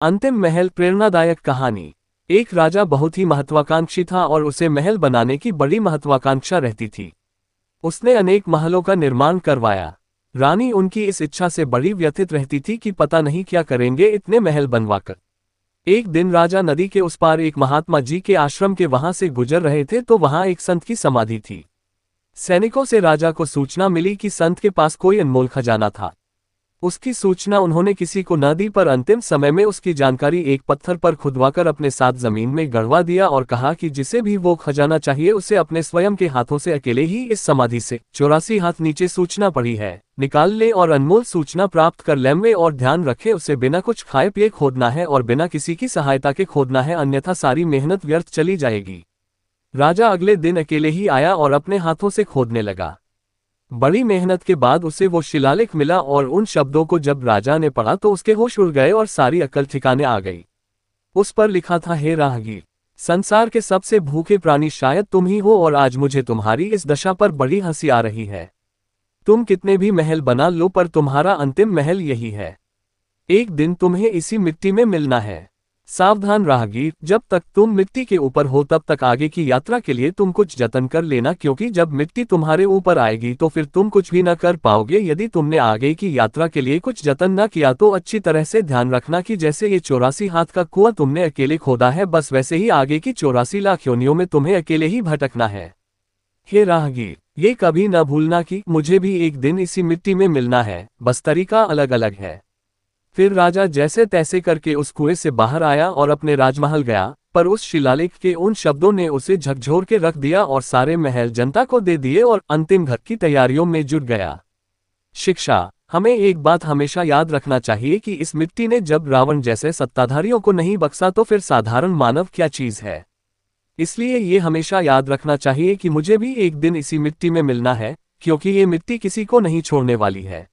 अंतिम महल प्रेरणादायक कहानी। एक राजा बहुत ही महत्वाकांक्षी था और उसे महल बनाने की बड़ी महत्वाकांक्षा रहती थी। उसने अनेक महलों का निर्माण करवाया। रानी उनकी इस इच्छा से बड़ी व्यथित रहती थी कि पता नहीं क्या करेंगे इतने महल बनवाकर। एक दिन राजा नदी के उस पार एक महात्मा जी के आश्रम के वहां से गुजर रहे थे तो वहां एक संत की समाधि थी। सैनिकों से राजा को सूचना मिली कि संत के पास कोई अनमोल खजाना था। उसकी सूचना उन्होंने किसी को न दी, पर अंतिम समय में उसकी जानकारी एक पत्थर पर खुदवाकर अपने साथ जमीन में गड़वा दिया और कहा कि जिसे भी वो खजाना चाहिए उसे अपने स्वयं के हाथों से अकेले ही इस समाधि से 84 हाथ नीचे सूचना पड़ी है निकाल ले और अनमोल सूचना प्राप्त कर लेंगे। और ध्यान रखे उसे बिना कुछ खाए पिए खोदना है और बिना किसी की सहायता के खोदना है, अन्यथा सारी मेहनत व्यर्थ चली जाएगी। राजा अगले दिन अकेले ही आया और अपने हाथों से खोदने लगा। बड़ी मेहनत के बाद उसे वो शिलालेख मिला और उन शब्दों को जब राजा ने पढ़ा तो उसके होश उड़ गए और सारी अकल ठिकाने आ गई। उस पर लिखा था, हे राहगीर, संसार के सबसे भूखे प्राणी शायद तुम ही हो और आज मुझे तुम्हारी इस दशा पर बड़ी हंसी आ रही है। तुम कितने भी महल बना लो पर तुम्हारा अंतिम महल यही है। एक दिन तुम्हें इसी मिट्टी में मिलना है। सावधान राहगीर, जब तक तुम मिट्टी के ऊपर हो तब तक आगे की यात्रा के लिए तुम कुछ जतन कर लेना, क्योंकि जब मिट्टी तुम्हारे ऊपर आएगी तो फिर तुम कुछ भी न कर पाओगे। यदि तुमने आगे की यात्रा के लिए कुछ जतन न किया तो अच्छी तरह से ध्यान रखना कि जैसे ये 84 हाथ का कुआं तुमने अकेले खोदा है, बस वैसे ही आगे की 84 लाख योनियों में तुम्हें अकेले ही भटकना है। हे राहगीर, ये कभी न भूलना कि मुझे भी एक दिन इसी मिट्टी में मिलना है, बस तरीका अलग अलग है। फिर राजा जैसे तैसे करके उस कुएं से बाहर आया और अपने राजमहल गया, पर उस शिलालेख के उन शब्दों ने उसे झकझोर के रख दिया और सारे महल जनता को दे दिए और अंतिम घर की तैयारियों में जुट गया। शिक्षा। हमें एक बात हमेशा याद रखना चाहिए कि इस मिट्टी ने जब रावण जैसे सत्ताधारियों को नहीं बख्शा तो फिर साधारण मानव क्या चीज है। इसलिए ये हमेशा याद रखना चाहिए कि मुझे भी एक दिन इसी मिट्टी में मिलना है, क्योंकि ये मिट्टी किसी को नहीं छोड़ने वाली है।